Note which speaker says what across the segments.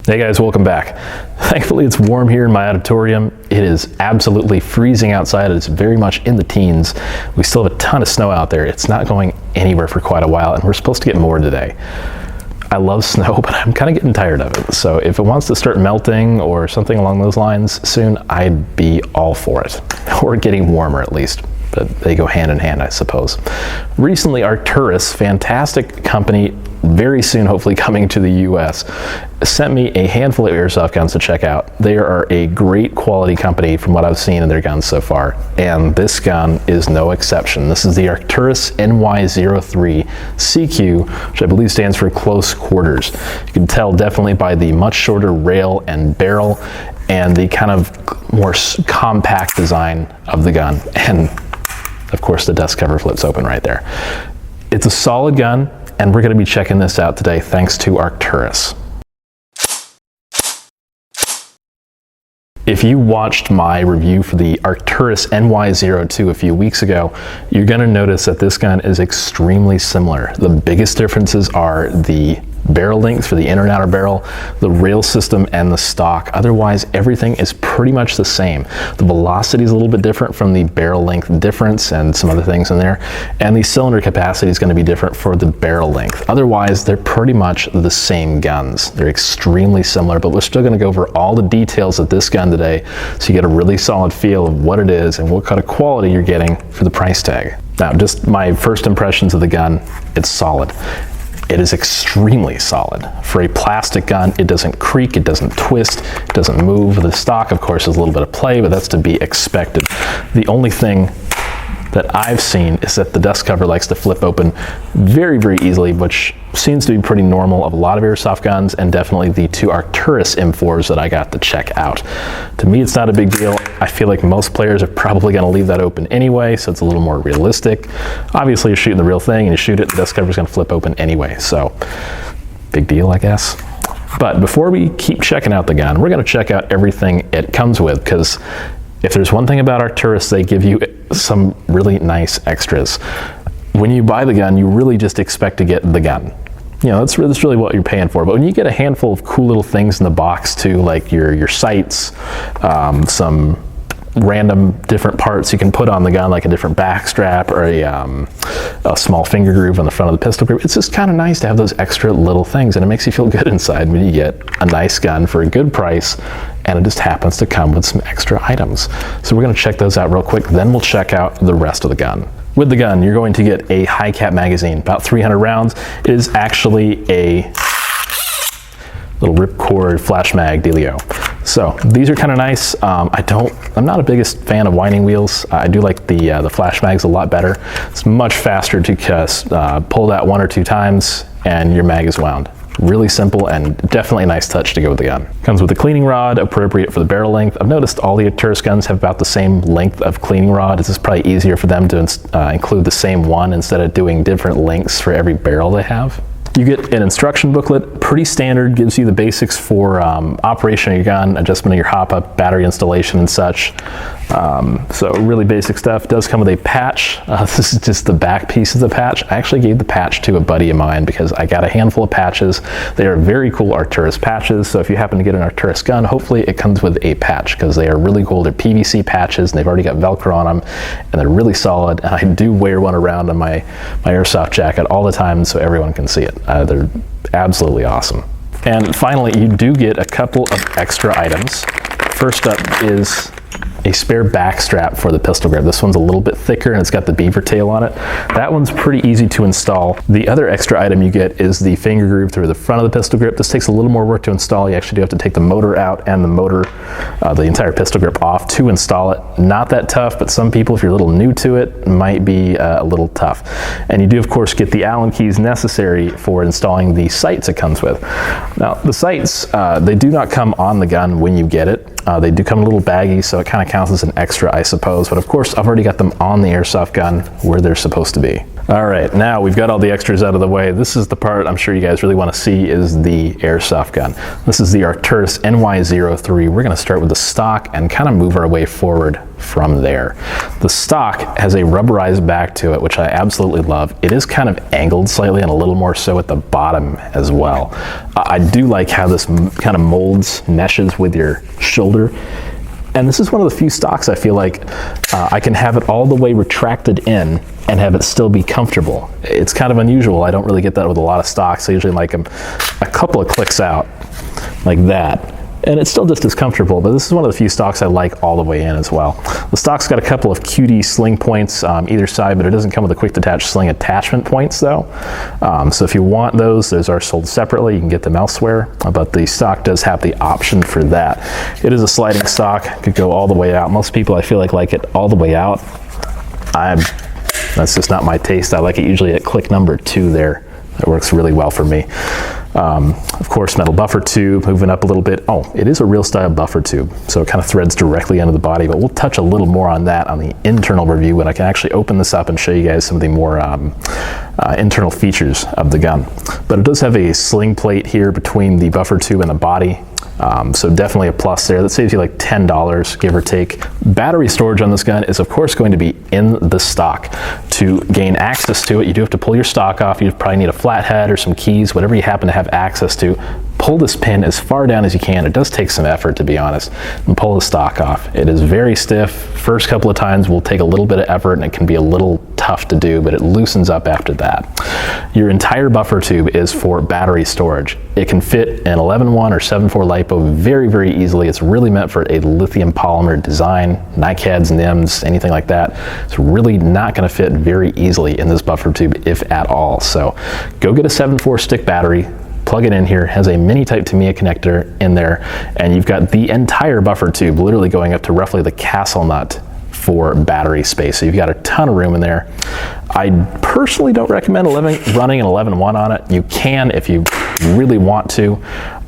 Speaker 1: Hey guys, welcome back. Thankfully it's warm here in my auditorium. It is absolutely freezing outside. It's very much in the teens. We still have a ton of snow out there. It's not going anywhere for quite a while, and we're supposed to get more today. I love snow, but I'm kind of getting tired of it. So if it wants to start melting or something along those lines soon, I'd be all for it. Or getting warmer at least. But they go hand in hand, I suppose. Recently, Arcturus, fantastic company, very soon hopefully coming to the US, sent me a handful of airsoft guns to check out. They are a great quality company from what I've seen in their guns so far, and this gun is no exception. This is the Arcturus NY-03 CQ, which I believe stands for close quarters. You can tell definitely by the much shorter rail and barrel and the kind of more compact design of the gun. And of course the dust cover flips open right there. It's a solid gun, and we're going to be checking this out today thanks to Arcturus. If you watched my review for the Arcturus NY-02 a few weeks ago, you're going to notice that this gun is extremely similar. The biggest differences are the barrel length for the inner and outer barrel, the rail system, and the stock. Otherwise, everything is pretty much the same. The velocity is a little bit different from the barrel length difference and some other things in there, and the cylinder capacity is going to be different for the barrel length. Otherwise, they're pretty much the same guns. They're extremely similar, but we're still going to go over all the details of this gun today so you get a really solid feel of what it is and what kind of quality you're getting for the price tag. Now, just my first impressions of the gun, it's solid. It is extremely solid. For a plastic gun, it doesn't creak, it doesn't twist, it doesn't move. The stock, of course, is a little bit of play, but that's to be expected. The only thing that I've seen is that the dust cover likes to flip open very, very easily, which seems to be pretty normal of a lot of airsoft guns, and definitely the two Arcturus M4s that I got to check out. To me, it's not a big deal. I feel like most players are probably going to leave that open anyway, so it's a little more realistic. Obviously, you're shooting the real thing, and you shoot it, the dust cover is going to flip open anyway, so big deal, I guess. But before we keep checking out the gun, we're going to check out everything it comes with, because if there's one thing about Arcturus, they give you some really nice extras. When you buy the gun, you really just expect to get the gun. You know, that's really what you're paying for. But when you get a handful of cool little things in the box too, like your sights, some random different parts you can put on the gun, like a different back strap or a small finger groove on the front of the pistol grip. It's just kind of nice to have those extra little things, and it makes you feel good inside when you get a nice gun for a good price, and it just happens to come with some extra items. So we're going to check those out real quick, then we'll check out the rest of the gun. With the gun, you're going to get a high cap magazine, about 300 rounds. It is actually a little ripcord flash mag dealio. So these are kind of nice. I'm not a biggest fan of winding wheels. I do like the flash mags a lot better. It's much faster to pull that one or two times and your mag is wound. Really simple and definitely a nice touch to go with the gun. Comes with a cleaning rod, appropriate for the barrel length. I've noticed all the Arcturus guns have about the same length of cleaning rod. It's just probably easier for them to include the same one instead of doing different lengths for every barrel they have. You get an instruction booklet, pretty standard, gives you the basics for operation of your gun, adjustment of your hop-up, battery installation and such. So really basic stuff. Does come with a patch. This is just the back piece of the patch. I actually gave the patch to a buddy of mine because I got a handful of patches. They are very cool Arcturus patches, so if you happen to get an Arcturus gun, hopefully it comes with a patch because they are really cool. They're PVC patches and they've already got Velcro on them, and they're really solid. And I do wear one around on my airsoft jacket all the time so everyone can see it. They're absolutely awesome. And finally, you do get a couple of extra items. First up is a spare back strap for the pistol grip. This one's a little bit thicker and it's got the beaver tail on it. That one's pretty easy to install. The other extra item you get is the finger groove through the front of the pistol grip. This takes a little more work to install. You actually do have to take the motor out and the entire pistol grip off to install it. Not that tough, but some people, if you're a little new to it, might be a little tough. And you do, of course, get the Allen keys necessary for installing the sights it comes with. Now, the sights, they do not come on the gun when you get it. They do come a little baggy, so it kind of counts as an extra, I suppose. But of course, I've already got them on the airsoft gun where they're supposed to be. All right, now we've got all the extras out of the way. This is the part I'm sure you guys really want to see, is the airsoft gun. This is the Arcturus NY-03. We're going to start with the stock and kind of move our way forward from there. The stock has a rubberized back to it, which I absolutely love. It is kind of angled slightly and a little more so at the bottom as well. I do like how this kind of molds, meshes with your shoulder. And this is one of the few stocks I feel like I can have it all the way retracted in and have it still be comfortable. It's kind of unusual. I don't really get that with a lot of stocks. I usually like them a couple of clicks out like that. And it's still just as comfortable, but this is one of the few stocks I like all the way in as well. The stock's got a couple of QD sling points either side, but it doesn't come with a quick detach sling attachment points though. So if you want those are sold separately. You can get them elsewhere, but the stock does have the option for that. It is a sliding stock, could go all the way out. Most people I feel like it all the way out. That's just not my taste. I like it usually at click number 2 there. That works really well for me. Of course, metal buffer tube, moving up a little bit. Oh, it is a real style buffer tube, so it kind of threads directly into the body, but we'll touch a little more on that on the internal review when I can actually open this up and show you guys some of the more internal features of the gun. But it does have a sling plate here between the buffer tube and the body. So definitely a plus there. That saves you like $10, give or take. Battery storage on this gun is of course going to be in the stock. To gain access to it, you do have to pull your stock off. You probably need a flathead or some keys, whatever you happen to have access to. Pull this pin as far down as you can. It does take some effort, to be honest, and pull the stock off. It is very stiff. First couple of times will take a little bit of effort and it can be a little tough to do, but it loosens up after that. Your entire buffer tube is for battery storage. It can fit an 11.1 or 7.4 LiPo very, very easily. It's really meant for a lithium polymer design, NiCads, NIMS, anything like that. It's really not going to fit very easily in this buffer tube, if at all. So go get a 7.4 stick battery, plug it in here, has a mini type Tamiya connector in there, and you've got the entire buffer tube literally going up to roughly the castle nut for battery space. So you've got a ton of room in there. I personally don't recommend running an 11.1 on it. You can if you really want to.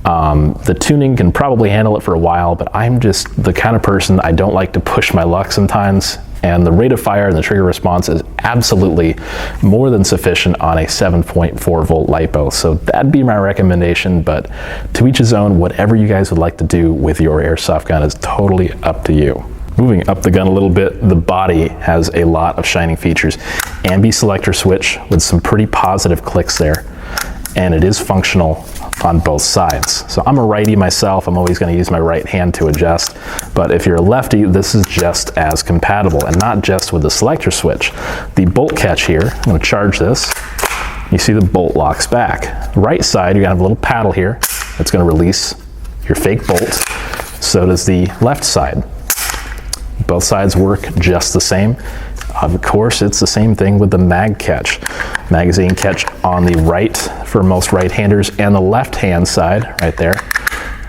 Speaker 1: The tuning can probably handle it for a while, but I'm just the kind of person, I don't like to push my luck sometimes. And the rate of fire and the trigger response is absolutely more than sufficient on a 7.4 volt LiPo. So that'd be my recommendation, but to each his own. Whatever you guys would like to do with your airsoft gun is totally up to you. Moving up the gun a little bit, the body has a lot of shining features. Ambi selector switch with some pretty positive clicks there, and it is functional on both sides. So I'm a righty myself. I'm always going to use my right hand to adjust, but if you're a lefty, this is just as compatible, and not just with the selector switch. The bolt catch here, I'm going to charge this. You see the bolt locks back. Right side, you're going to have a little paddle here that's going to release your fake bolt. So does the left side. Both sides work just the same. Of course, it's the same thing with the mag catch. Magazine catch on the right for most right-handers, and the left-hand side right there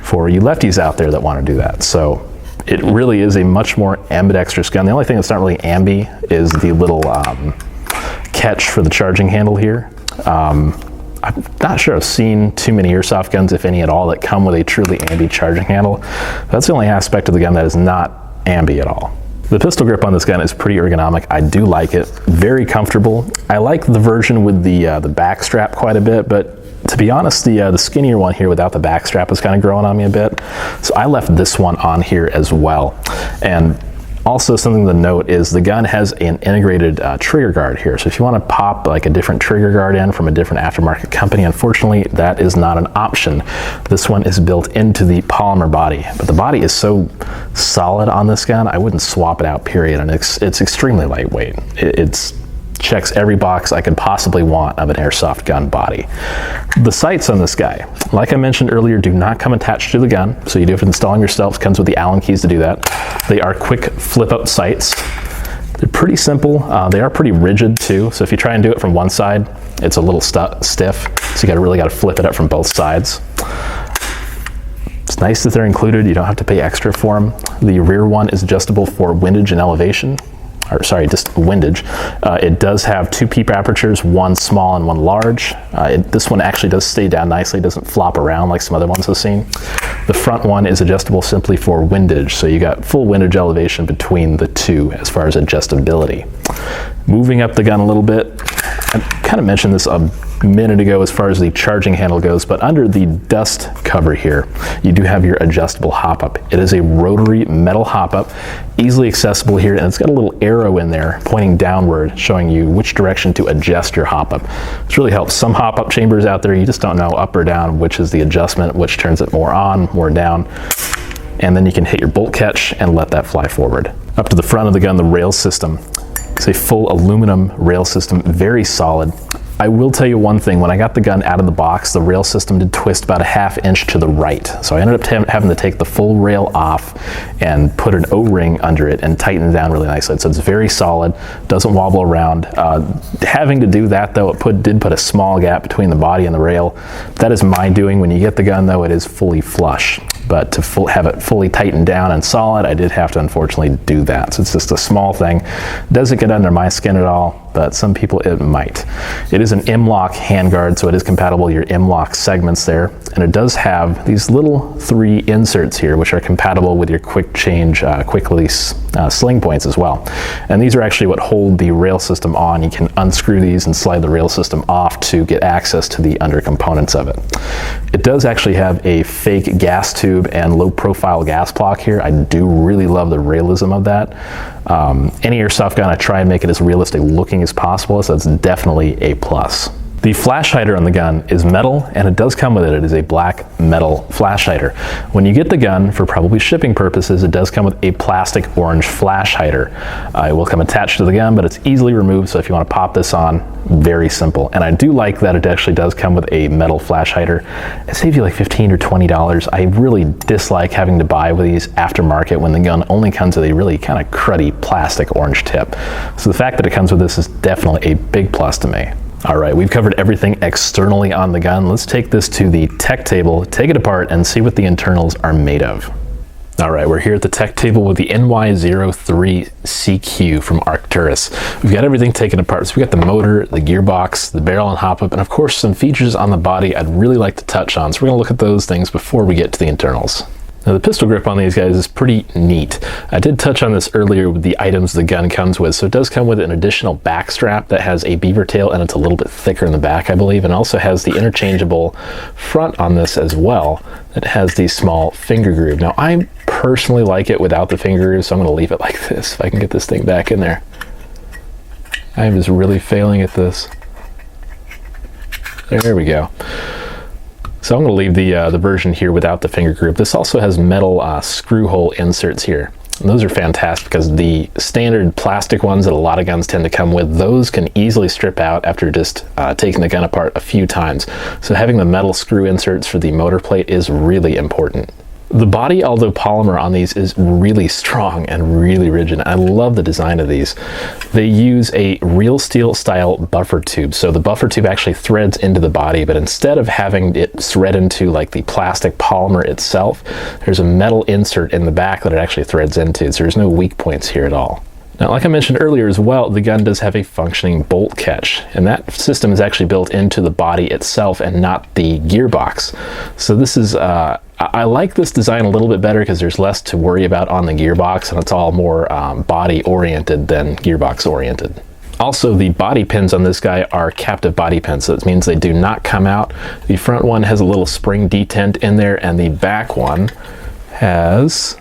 Speaker 1: for you lefties out there that want to do that. So it really is a much more ambidextrous gun. The only thing that's not really ambi is the little catch for the charging handle here. I'm not sure I've seen too many airsoft guns, if any at all, that come with a truly ambi charging handle. That's the only aspect of the gun that is not ambi at all. The pistol grip on this gun is pretty ergonomic. I do like it, very comfortable. I like the version with the back strap quite a bit, but to be honest, the skinnier one here without the back strap is kind of growing on me a bit. So I left this one on here as well. And also something to note is the gun has an integrated trigger guard here. So if you want to pop like a different trigger guard in from a different aftermarket company, unfortunately that is not an option. This one is built into the polymer body, but the body is so solid on this gun, I wouldn't swap it out, period. And it's extremely lightweight. It checks every box I could possibly want of an airsoft gun body. The sights on this guy, like I mentioned earlier, do not come attached to the gun, so you do have to install them yourself. It comes with the Allen keys to do that. They are quick flip-up sights. They're pretty simple. They are pretty rigid too, so if you try and do it from one side, it's a little stiff, so you really got to flip it up from both sides. It's nice that they're included. You don't have to pay extra for them. The rear one is adjustable for windage and elevation. Or sorry, just windage. It does have 2 peep apertures, one small and one large. This one actually does stay down nicely, doesn't flop around like some other ones I've seen. The front one is adjustable simply for windage, so you got full windage elevation between the two as far as adjustability. Moving up the gun a little bit, I kind of mentioned this a minute ago as far as the charging handle goes, but under the dust cover here, you do have your adjustable hop-up. It is a rotary metal hop-up, easily accessible here, and it's got a little arrow in there pointing downward, showing you which direction to adjust your hop-up. This really helps. Some hop-up chambers out there, you just don't know up or down which is the adjustment, which turns it more on, more down, and then you can hit your bolt catch and let that fly forward. Up to the front of the gun, the rail system. It's a full aluminum rail system, very solid. I will tell you one thing, when I got the gun out of the box, the rail system did twist about a ½ inch to the right. So I ended up having to take the full rail off and put an O-ring under it and tighten it down really nicely. So it's very solid, doesn't wobble around. Having to do that though, it did put a small gap between the body and the rail. That is my doing. When you get the gun though, it is fully flush. But to have it fully tightened down and solid, I did have to unfortunately do that. So it's just a small thing. Doesn't get under my skin at all, but some people it might. It is an M-LOK handguard, so it is compatible with your M-LOK segments there. And it does have these little 3 inserts here, which are compatible with your quick change, quick release sling points as well. And these are actually what hold the rail system on. You can unscrew these and slide the rail system off to get access to the under components of it. It does actually have a fake gas tube and low profile gas block here. I do really love the realism of that. Any airsoft gun, I try and make it as realistic looking as possible, so it's definitely a plus. The flash hider on the gun is metal, and it does come with it. It is a black metal flash hider. When you get the gun, for probably shipping purposes, it does come with a plastic orange flash hider. It will come attached to the gun, but it's easily removed, so if you want to pop this on, very simple. And I do like that it actually does come with a metal flash hider. It saves you like $15 or $20. I really dislike having to buy with these aftermarket when the gun only comes with a really kind of cruddy plastic orange tip. So the fact that it comes with this is definitely a big plus to me. All right, we've covered everything externally on the gun. Let's take this to the tech table, take it apart, and see what the internals are made of. All right, we're here at the tech table with the NY-03 CQ from Arcturus. We've got everything taken apart. So we've got the motor, the gearbox, the barrel and hop-up, and of course some features on the body I'd really like to touch on. So we're gonna look at those things before we get to the internals. Now the pistol grip on these guys is pretty neat. I did touch on this earlier with the items the gun comes with. So it does come with an additional back strap that has a beaver tail, and it's a little bit thicker in the back, I believe, and also has the interchangeable front on this as well that has the small finger groove. Now I personally like it without the finger groove, so I'm going to leave it like this if I can get this thing back in there. I am just really failing at this. There we go. So I'm going to leave the version here without the finger groove. This also has metal screw hole inserts here. And those are fantastic because the standard plastic ones that a lot of guns tend to come with, those can easily strip out after just taking the gun apart a few times. So having the metal screw inserts for the motor plate is really important. The body, although polymer on these, is really strong and really rigid. I love the design of these. They use a real steel style buffer tube. So the buffer tube actually threads into the body, but instead of having it thread into like the plastic polymer itself, there's a metal insert in the back that it actually threads into. So there's no weak points here at all. Now, like I mentioned earlier as well, the gun does have a functioning bolt catch, and that system is actually built into the body itself and not the gearbox. So this is, I like this design a little bit better because there's less to worry about on the gearbox, and it's all more body oriented than gearbox oriented. Also, the body pins on this guy are captive body pins, so that means they do not come out. The front one has a little spring detent in there, and the back one has,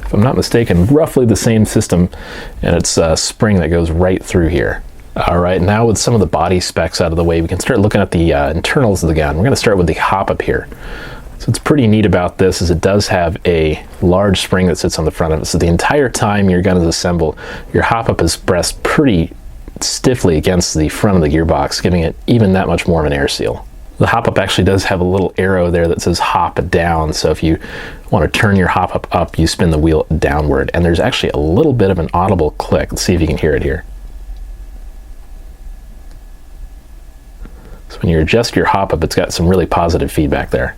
Speaker 1: if I'm not mistaken, roughly the same system, and it's a spring that goes right through here. All right, now with some of the body specs out of the way, we can start looking at the internals of the gun. We're going to start with the hop-up here. So what's pretty neat about this is it does have a large spring that sits on the front of it. So the entire time your gun is assembled, your hop-up is pressed pretty stiffly against the front of the gearbox, giving it even that much more of an air seal. The hop-up actually does have a little arrow there that says hop down, so if you want to turn your hop-up up, you spin the wheel downward, and there's actually a little bit of an audible click. Let's see if you can hear it here. So when you adjust your hop-up, it's got some really positive feedback there.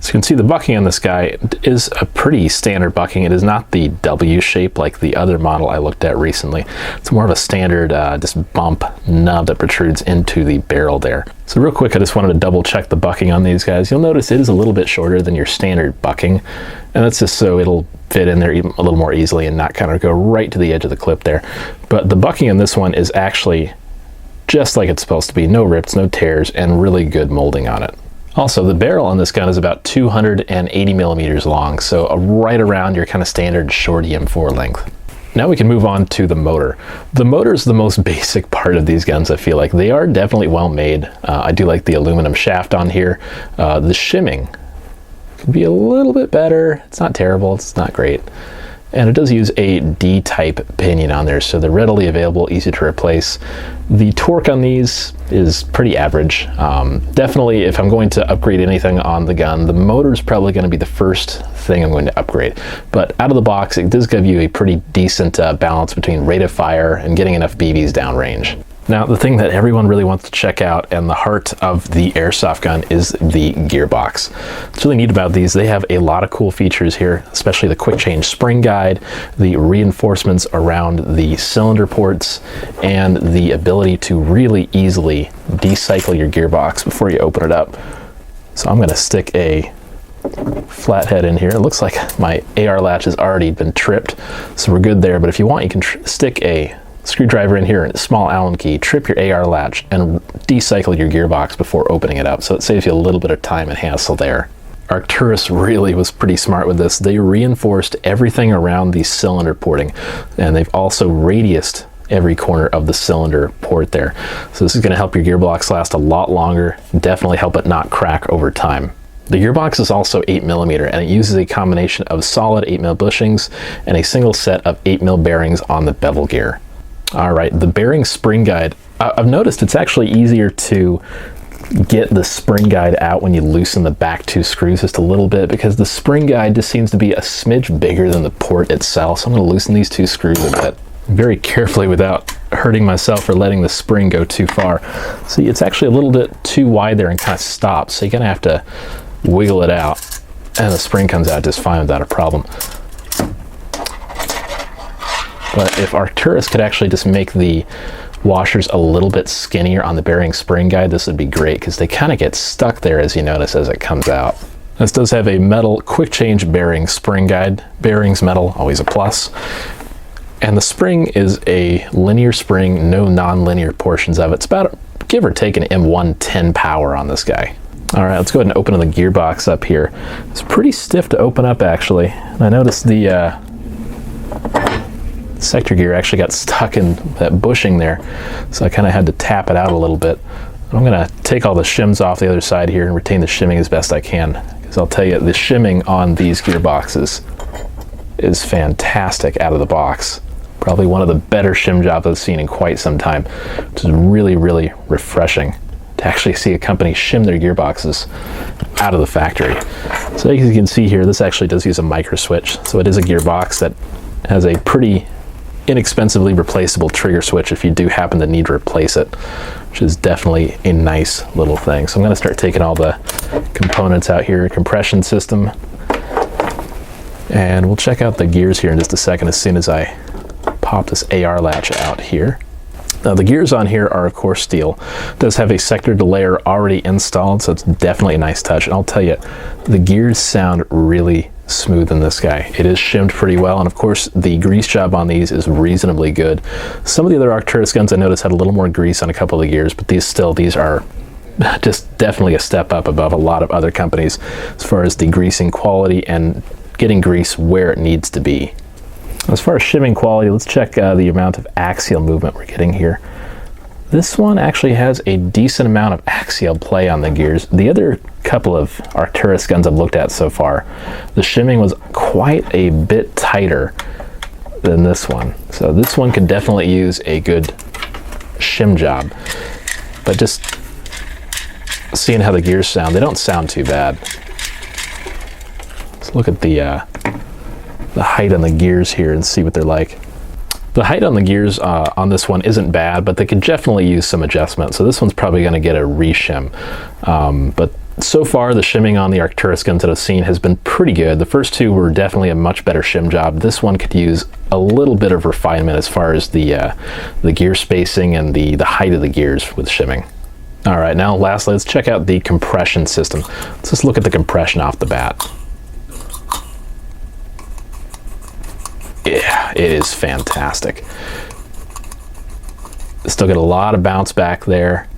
Speaker 1: So you can see the bucking on this guy is a pretty standard bucking. It is not the W shape like the other model I looked at recently. It's more of a standard just bump nub that protrudes into the barrel there. So real quick, I just wanted to double check the bucking on these guys. You'll notice it is a little bit shorter than your standard bucking, and that's just so it'll fit in there even a little more easily and not kind of go right to the edge of the clip there. But the bucking on this one is actually just like it's supposed to be. No rips, no tears, and really good molding on it. Also, the barrel on this gun is about 280 millimeters long, so right around your kind of standard short EM4 length. Now we can move on to the motor. The motor is the most basic part of these guns, I feel like. They are definitely well made. I do like the aluminum shaft on here. The shimming could be a little bit better. It's not terrible, it's not great. And it does use a D-type pinion on there, so they're readily available, easy to replace. The torque on these is pretty average. Definitely, if I'm going to upgrade anything on the gun, the motor is probably going to be the first thing I'm going to upgrade. But out of the box, it does give you a pretty decent balance between rate of fire and getting enough BBs downrange. Now, the thing that everyone really wants to check out and the heart of the airsoft gun is the gearbox. What's really neat about these, they have a lot of cool features here, especially the quick change spring guide, the reinforcements around the cylinder ports, and the ability to really easily decycle your gearbox before you open it up. So I'm going to stick a flathead in here. It looks like my AR latch has already been tripped, so we're good there. But if you want, you can stick a screwdriver in here and a small Allen key, trip your AR latch, and decycle your gearbox before opening it up, so it saves you a little bit of time and hassle there. Arcturus really was pretty smart with this. They reinforced everything around the cylinder porting, and they've also radiused every corner of the cylinder port there. So this is going to help your gearbox last a lot longer, definitely help it not crack over time. The gearbox is also 8mm, and it uses a combination of solid 8mm bushings and a single set of 8mm bearings on the bevel gear. All right, the bearing spring guide. I've noticed it's actually easier to get the spring guide out when you loosen the back two screws just a little bit, because the spring guide just seems to be a smidge bigger than the port itself. So I'm going to loosen these two screws a bit very carefully without hurting myself or letting the spring go too far. See, it's actually a little bit too wide there and kind of stops. So you're going to have to wiggle it out, and the spring comes out just fine without a problem. But if Arcturus could actually just make the washers a little bit skinnier on the bearing spring guide, this would be great, because they kind of get stuck there, as you notice, as it comes out. This does have a metal quick change bearing spring guide. Bearings metal, always a plus. And the spring is a linear spring, no non-linear portions of it. It's about, give or take, an M110 power on this guy. All right, let's go ahead and open the gearbox up here. It's pretty stiff to open up, actually. And I noticed the sector gear actually got stuck in that bushing there, so I kind of had to tap it out a little bit. I'm going to take all the shims off the other side here and retain the shimming as best I can, because I'll tell you, the shimming on these gearboxes is fantastic out of the box. Probably one of the better shim jobs I've seen in quite some time, which is really, really refreshing to actually see a company shim their gearboxes out of the factory. So as you can see here, this actually does use a micro switch, so it is a gearbox that has a pretty inexpensively replaceable trigger switch if you do happen to need to replace it, which is definitely a nice little thing. So I'm going to start taking all the components out here. Compression system, and we'll check out the gears here in just a second as soon as I pop this AR latch out here. Now the gears on here are of course steel. It does have a sector delayer already installed, so it's definitely a nice touch. And I'll tell you, the gears sound really smooth in this guy. It is shimmed pretty well, and of course the grease job on these is reasonably good. Some of the other Arcturus guns I noticed had a little more grease on a couple of the gears, but these are just definitely a step up above a lot of other companies as far as the greasing quality and getting grease where it needs to be. As far as shimming quality, let's check the amount of axial movement we're getting here. This one actually has a decent amount of axial play on the gears. The other couple of Arcturus guns I've looked at so far, the shimming was quite a bit tighter than this one. So this one could definitely use a good shim job. But just seeing how the gears sound, they don't sound too bad. Let's look at the height on the gears here and see what they're like. The height on the gears on this one isn't bad, but they could definitely use some adjustment. So this one's probably going to get a reshim. But so far, the shimming on the Arcturus guns that I've seen has been pretty good. The first two were definitely a much better shim job. This one could use a little bit of refinement as far as the gear spacing and the height of the gears with shimming. All right, now lastly, let's check out the compression system. Let's just look at the compression off the bat. Yeah, it is fantastic. Still get a lot of bounce back there.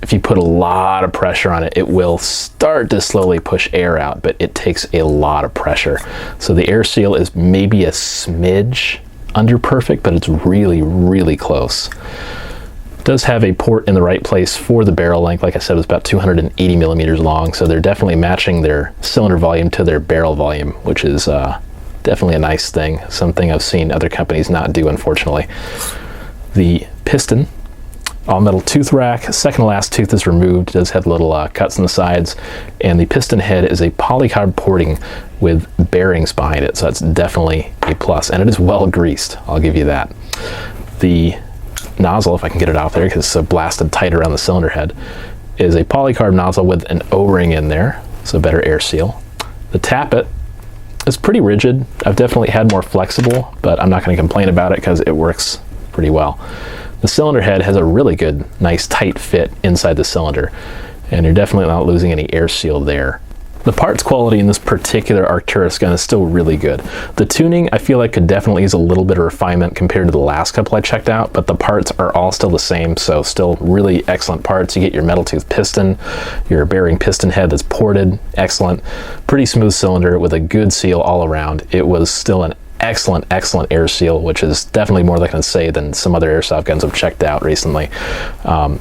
Speaker 1: If you put a lot of pressure on it, it will start to slowly push air out, but it takes a lot of pressure. So the air seal is maybe a smidge under perfect, but it's really, really close. It does have a port in the right place for the barrel length. Like I said, it's about 280 millimeters long, so they're definitely matching their cylinder volume to their barrel volume, which is definitely a nice thing, something I've seen other companies not do, unfortunately. The piston, all metal tooth rack, second to last tooth is removed. It does have little cuts in the sides, and the piston head is a polycarb porting with bearings behind it, so that's definitely a plus, and it is well greased, I'll give you that. The nozzle, if I can get it out there because it's blasted tight around the cylinder head, is a polycarb nozzle with an O-ring in there, so better air seal. The tappet is pretty rigid. I've definitely had more flexible, but I'm not going to complain about it because it works pretty well. The cylinder head has a really good, nice tight fit inside the cylinder, and you're definitely not losing any air seal there. The parts quality in this particular Arcturus gun is still really good. The tuning, I feel like, could definitely use a little bit of refinement compared to the last couple I checked out, but the parts are all still the same, so still really excellent parts. You get your metal tooth piston, your bearing piston head that's ported, excellent. Pretty smooth cylinder with a good seal all around. It was still an excellent air seal, which is definitely more than I can say than some other airsoft guns I've checked out recently.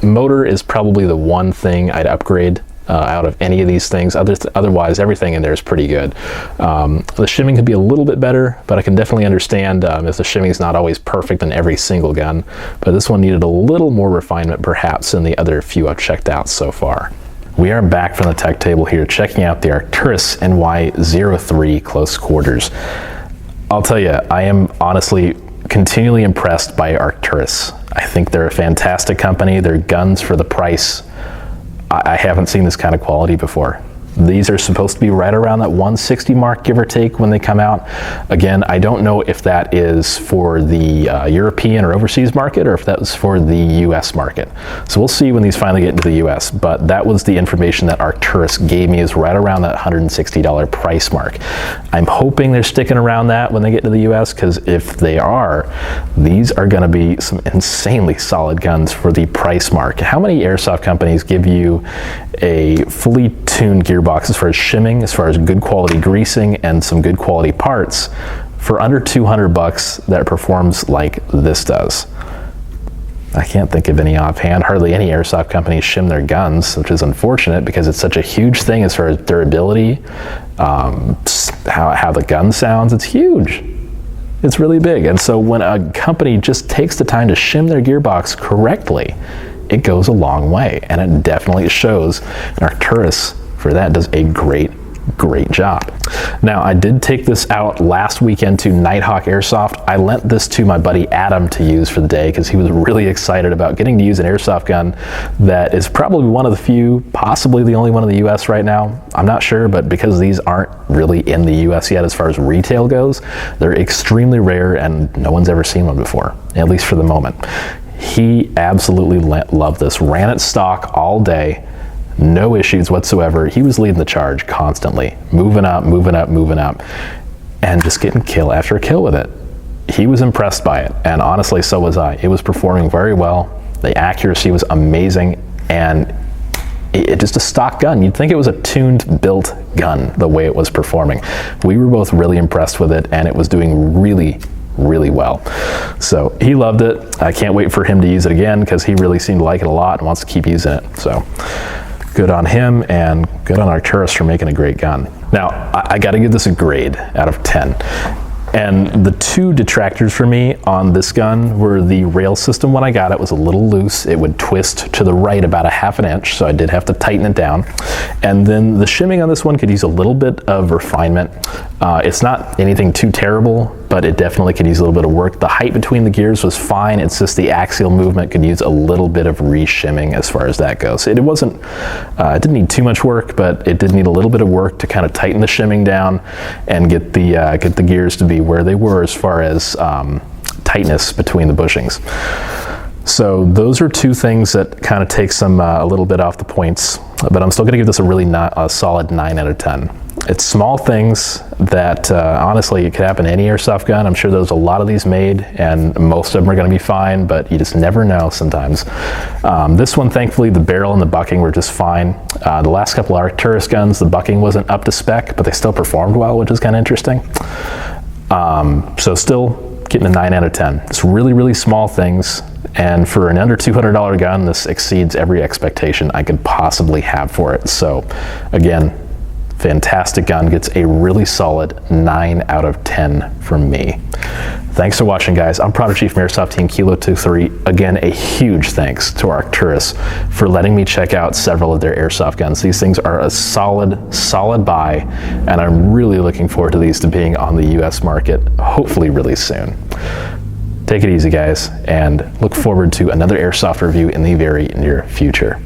Speaker 1: Motor is probably the one thing I'd upgrade out of any of these things. Otherwise, everything in there is pretty good. The shimming could be a little bit better, but I can definitely understand if the shimming is not always perfect in every single gun. But this one needed a little more refinement, perhaps, than the other few I've checked out so far. We are back from the tech table here, checking out the Arcturus NY-03 close quarters. I'll tell you, I am honestly continually impressed by Arcturus. I think they're a fantastic company. Their guns for the price, I haven't seen this kind of quality before. These are supposed to be right around that 160 mark, give or take, when they come out. Again, I don't know if that is for the European or overseas market or if that was for the US market. So we'll see when these finally get into the US, but that was the information that Arcturus gave me, is right around that $160 price mark. I'm hoping they're sticking around that when they get to the US, because if they are, these are gonna be some insanely solid guns for the price mark. How many airsoft companies give you a fully tuned gearbox as far as shimming, as far as good quality greasing, and some good quality parts for under 200 bucks that performs like this does? I can't think of any offhand. Hardly any airsoft companies shim their guns, which is unfortunate because it's such a huge thing as far as durability, how the gun sounds. It's huge. It's really big. And so when a company just takes the time to shim their gearbox correctly, it goes a long way, and it definitely shows. And Arcturus, for that, does a great job. Now, I did take this out last weekend to Nighthawk Airsoft. I lent this to my buddy Adam to use for the day because he was really excited about getting to use an airsoft gun that is probably one of the few, possibly the only one in the US right now. I'm not sure, but because these aren't really in the US yet as far as retail goes, they're extremely rare and no one's ever seen one before, at least for the moment. He absolutely loved this. Ran it stock all day, no issues whatsoever. He was leading the charge constantly, moving up, and just getting kill after kill with it. He was impressed by it, and honestly, so was I. It was performing very well. The accuracy was amazing, and it just a stock gun. You'd think it was a tuned, built gun the way it was performing. We were both really impressed with it, and it was doing really well. So he loved it. I can't wait for him to use it again because he really seemed to like it a lot and wants to keep using it. So good on him, and good on Arcturus for making a great gun. Now, I got to give this a grade out of 10. And the two detractors for me on this gun were the rail system. When I got it was a little loose. It would twist to the right about a half an inch, so I did have to tighten it down. And then the shimming on this one could use a little bit of refinement. It's not anything too terrible, but it definitely could use a little bit of work. The height between the gears was fine. It's just the axial movement could use a little bit of re-shimming as far as that goes. It wasn't, it didn't need too much work, but it did need a little bit of work to kind of tighten the shimming down and get the gears to be where they were as far as tightness between the bushings. So those are two things that kind of take some a little bit off the points, but I'm still going to give this a really solid 9 out of 10. It's small things that honestly, it could happen to any airsoft gun. I'm sure there's a lot of these made and most of them are going to be fine, but you just never know sometimes. This one, thankfully, the barrel and the bucking were just fine. The last couple of Arcturus guns, the bucking wasn't up to spec, but they still performed well, which is kind of interesting. So still getting a 9 out of 10. It's really, really small things. And for an under $200 gun, this exceeds every expectation I could possibly have for it. So again, fantastic gun, gets a really solid 9 out of 10 from me. Thanks for watching, guys. I'm Prodigy from Airsoft Team Kilo 23. Again, a huge thanks to Arcturus for letting me check out several of their airsoft guns. These things are a solid buy, and I'm really looking forward to these to being on the US market, hopefully really soon. Take it easy, guys, and look forward to another airsoft review in the very near future.